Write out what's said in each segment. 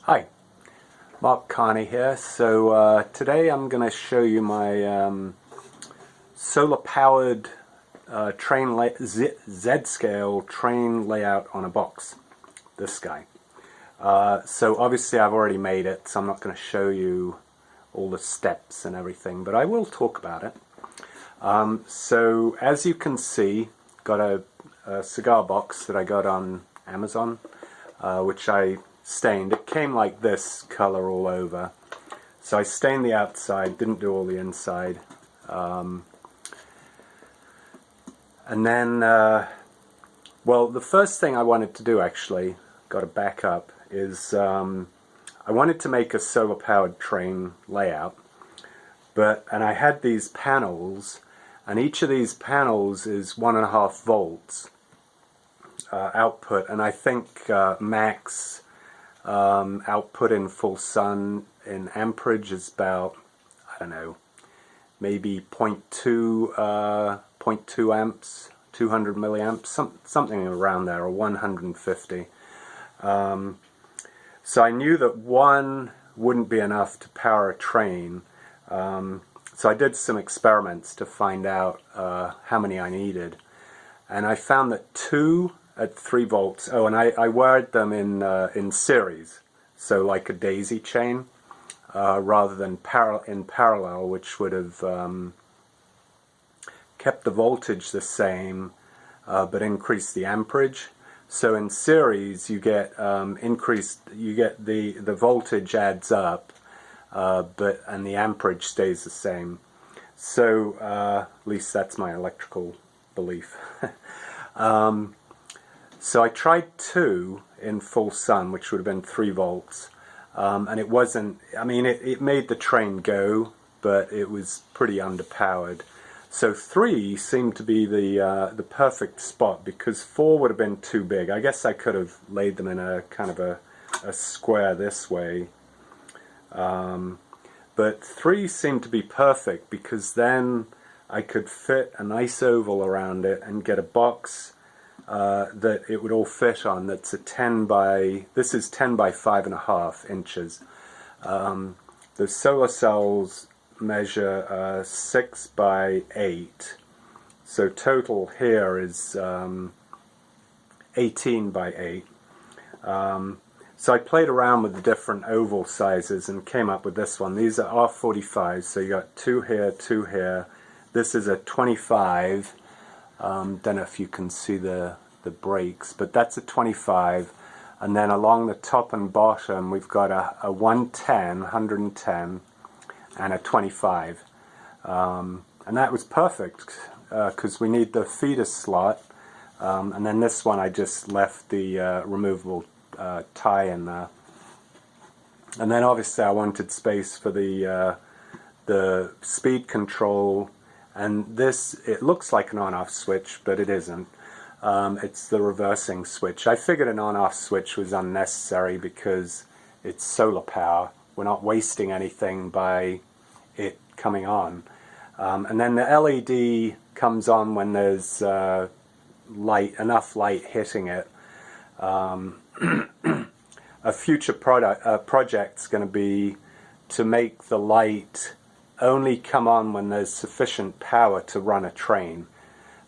Hi, Mark Carney here. So today I'm going to show you my solar-powered Z-scale train layout on a box. This guy. So obviously I've already made it, so I'm not going to show you all the steps and everything, but I will talk about it. So as you can see, got a cigar box that I got on Amazon, which I stained. It came like this color all over, so I stained the outside, didn't do all the inside, and then well, the first thing I wanted to do, actually, got to back up, is I wanted to make a solar powered train layout, and I had these panels, and each of these panels is 1.5 volts output, and I think max output in full sun in amperage is about, I don't know, maybe 0.2 amps, 200 milliamps, something around there, or 150. So I knew that one wouldn't be enough to power a train, so I did some experiments to find out how many I needed, and I found that 2 at 3 volts. Oh, and I wired them in series, so like a daisy chain, rather than in parallel, which would have kept the voltage the same, but increased the amperage. So in series, you get the voltage adds up, and the amperage stays the same. So at least that's my electrical belief. So I tried 2 in full sun, which would have been 3 volts, and it wasn't, I mean, it made the train go, but it was pretty underpowered. So 3 seemed to be the perfect spot, because 4 would have been too big. I guess I could have laid them in a kind of a square this way, but 3 seemed to be perfect, because then I could fit a nice oval around it and get a box that it would all fit on. That's a 10 by, this is 10 by 5.5 inches. The solar cells measure 6 by 8, so total here is 18 by 8. So I played around with the different oval sizes and came up with this one. These are R45, so you got 2 here, 2 here. This is a 25. Don't know if you can see the breaks, but that's a 25, and then along the top and bottom we've got a 110, and a 25, and that was perfect, because we need the feeder slot, and then this one I just left the removable tie in there, and then obviously I wanted space for the speed control. And this, it looks like an on-off switch, but it isn't. It's the reversing switch. I figured an on-off switch was unnecessary because it's solar power. We're not wasting anything by it coming on. And then the LED comes on when there's enough light hitting it. A future project's going to be to make the light only come on when there's sufficient power to run a train,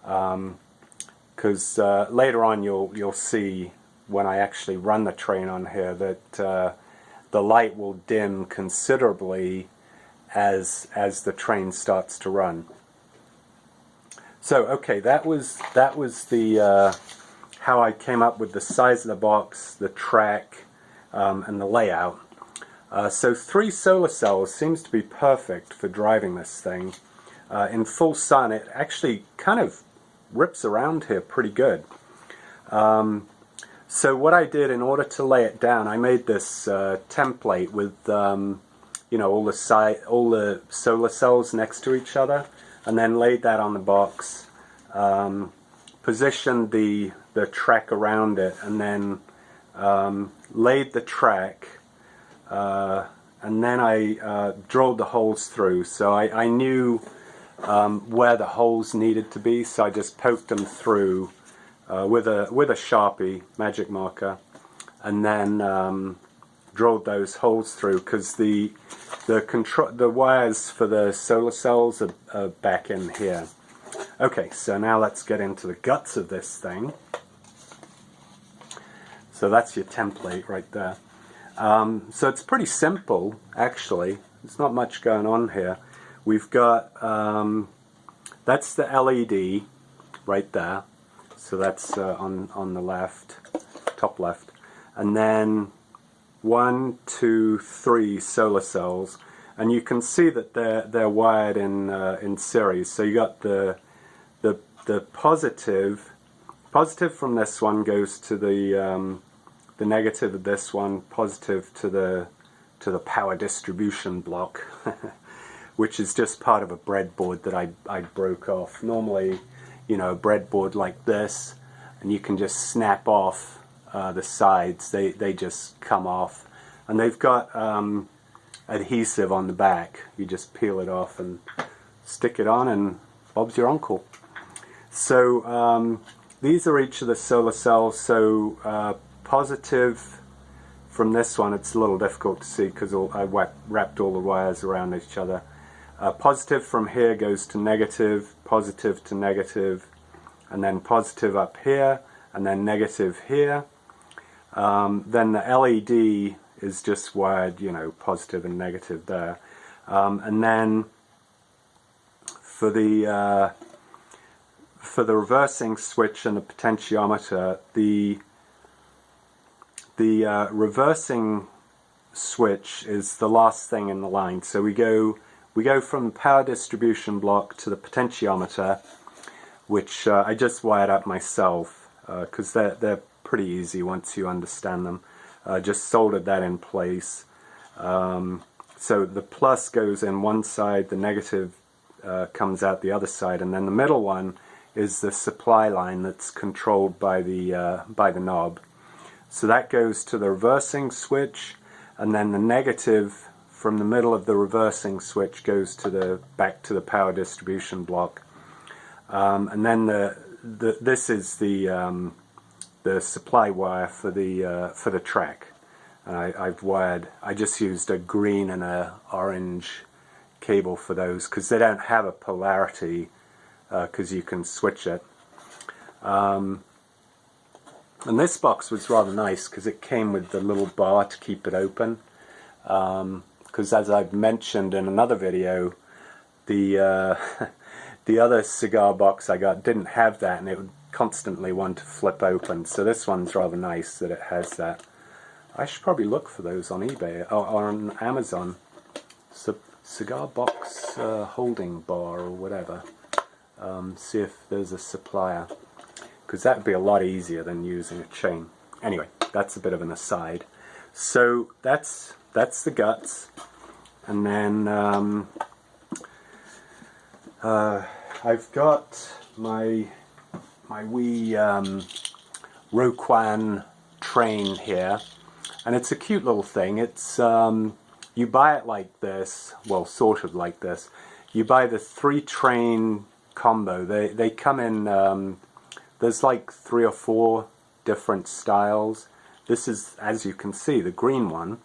because later on you'll see when I actually run the train on here that the light will dim considerably as the train starts to run. So okay, that was the how I came up with the size of the box, the track, and the layout. So 3 solar cells seems to be perfect for driving this thing. In full sun, it actually kind of rips around here pretty good. So what I did in order to lay it down, I made this template with you know, all the solar cells next to each other, and then laid that on the box, positioned the track around it, and then laid the track. And then I drilled the holes through, so I knew where the holes needed to be, so I just poked them through with a Sharpie magic marker, and then drilled those holes through because the wires for the solar cells are back in here. Okay, so now let's get into the guts of this thing. So that's your template right there. So it's pretty simple, actually. There's not much going on here. We've got, that's the LED right there. So that's on the left, top left. And then 1, 2, 3 solar cells. And you can see that they're wired in series. So you got the positive from this one goes to the negative of this one, positive to the power distribution block, which is just part of a breadboard that I broke off. Normally, you know, a breadboard like this, and you can just snap off the sides. They just come off, and they've got adhesive on the back. You just peel it off and stick it on, and Bob's your uncle. So these are each of the solar cells. So positive from this one, it's a little difficult to see because I wrapped all the wires around each other. Positive from here goes to negative, positive to negative, and then positive up here, and then negative here. Then the LED is just wired, you know, positive and negative there. And then for the reversing switch and the potentiometer, the reversing switch is the last thing in the line. So we go from the power distribution block to the potentiometer, which I just wired up myself because they're pretty easy once you understand them. Just soldered that in place. So the plus goes in one side, the negative comes out the other side, and then the middle one is the supply line that's controlled by the knob. So that goes to the reversing switch, and then the negative from the middle of the reversing switch goes to back to the power distribution block. And then this is the supply wire for the track. And I just used a green and a orange cable for those because they don't have a polarity because you can switch it. And this box was rather nice because it came with the little bar to keep it open. Because as I've mentioned in another video, the other cigar box I got didn't have that, and it would constantly want to flip open. So this one's rather nice that it has that. I should probably look for those on eBay or on Amazon. Cigar box holding bar or whatever. See if there's a supplier. Because that would be a lot easier than using a chain. Anyway, that's a bit of an aside. So that's the guts, and then I've got my wee Rokuhan train here, and it's a cute little thing. It's you buy it like this, well, sort of like this. You buy the 3 train combo. They come in. There's like 3 or 4 different styles. This is, as you can see, the green one.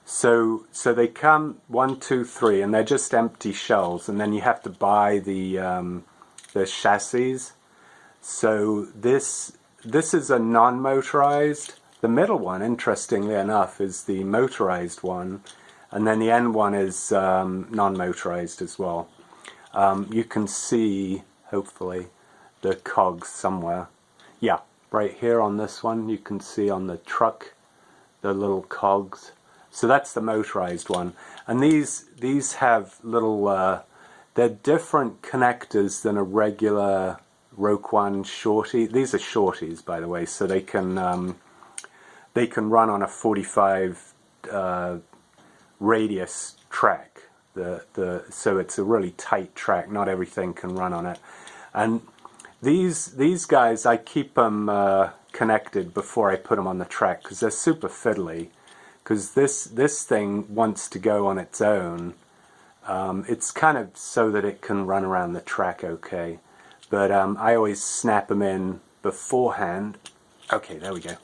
So they come 1, 2, 3, and they're just empty shells, and then you have to buy the chassis. So this is a non-motorized. The middle one, interestingly enough, is the motorized one, and then the end one is non-motorized as well. You can see, hopefully, the cogs somewhere. Yeah, right here on this one, you can see on the truck the little cogs. So that's the motorized one. And these have little, they're different connectors than a regular Rokuhan Shorty. These are Shorties, by the way, so they can run on a 45 radius track. So it's a really tight track. Not everything can run on it. And these guys, I keep them connected before I put them on the track because they're super fiddly. Because this thing wants to go on its own. It's kind of so that it can run around the track okay. But I always snap them in beforehand. Okay, there we go.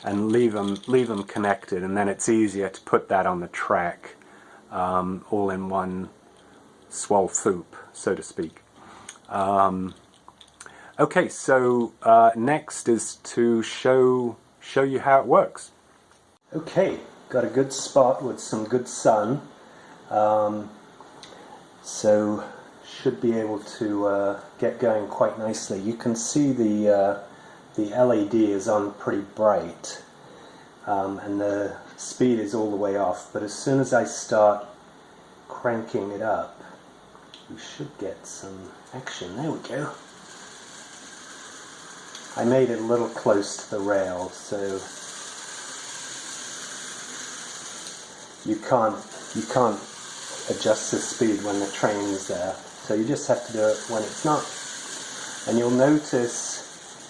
and leave them connected, and then it's easier to put that on the track all in one swell thoop, so to speak. Okay, so next is to show you how it works. Okay, got a good spot with some good sun, so should be able to get going quite nicely. You can see the LED is on pretty bright, and the speed is all the way off, but as soon as I start cranking it up, we should get some action. There we go. I made it a little close to the rail, so you can't adjust the speed when the train's there. So you just have to do it when it's not. And you'll notice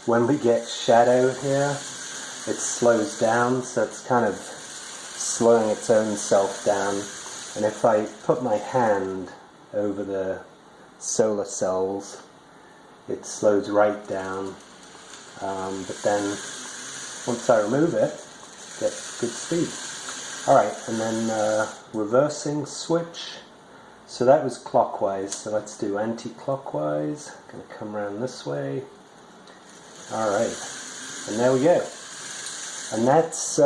when we get shadow here, it slows down, so it's kind of slowing its own self down. And if I put my hand over the solar cells, it slows right down. But then once I remove it, get good speed. Alright, and then reversing switch. So that was clockwise, so let's do anti-clockwise. Gonna come around this way. Alright, and there we go. And that's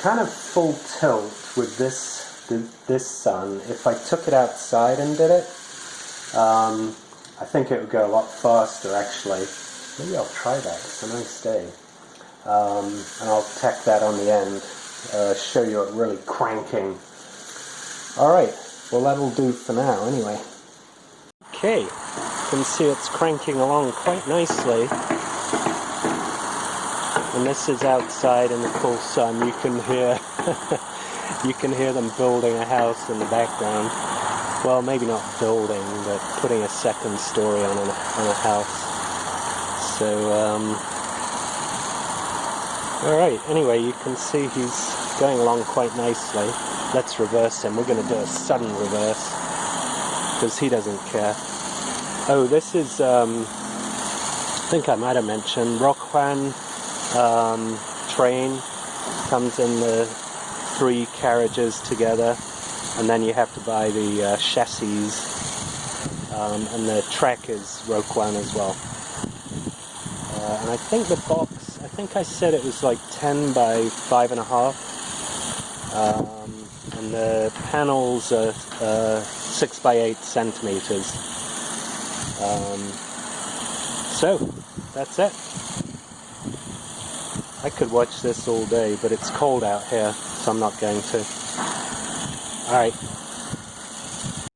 kind of full tilt with this sun. If I took it outside and did it, I think it would go a lot faster actually. Maybe I'll try that, it's a nice day. And I'll tack that on the end, show you it really cranking. Alright, well that'll do for now anyway. Okay, you can see it's cranking along quite nicely. And this is outside in the cool sun. You can hear you can hear them building a house in the background. Well, maybe not building, but putting a second story on a house. So, alright, anyway, you can see he's going along quite nicely. Let's reverse him. We're going to do a sudden reverse, because he doesn't care. Oh, this is, I think I might have mentioned, Rokuhan train. Comes in the 3 carriages together, and then you have to buy the chassis, and the track is Rokuhan as well. And I think the box, I think I said it was like 10 by 5.5, and the panels are 6 by 8 centimeters. So, that's it. I could watch this all day, but it's cold out here, so I'm not going to. Alright.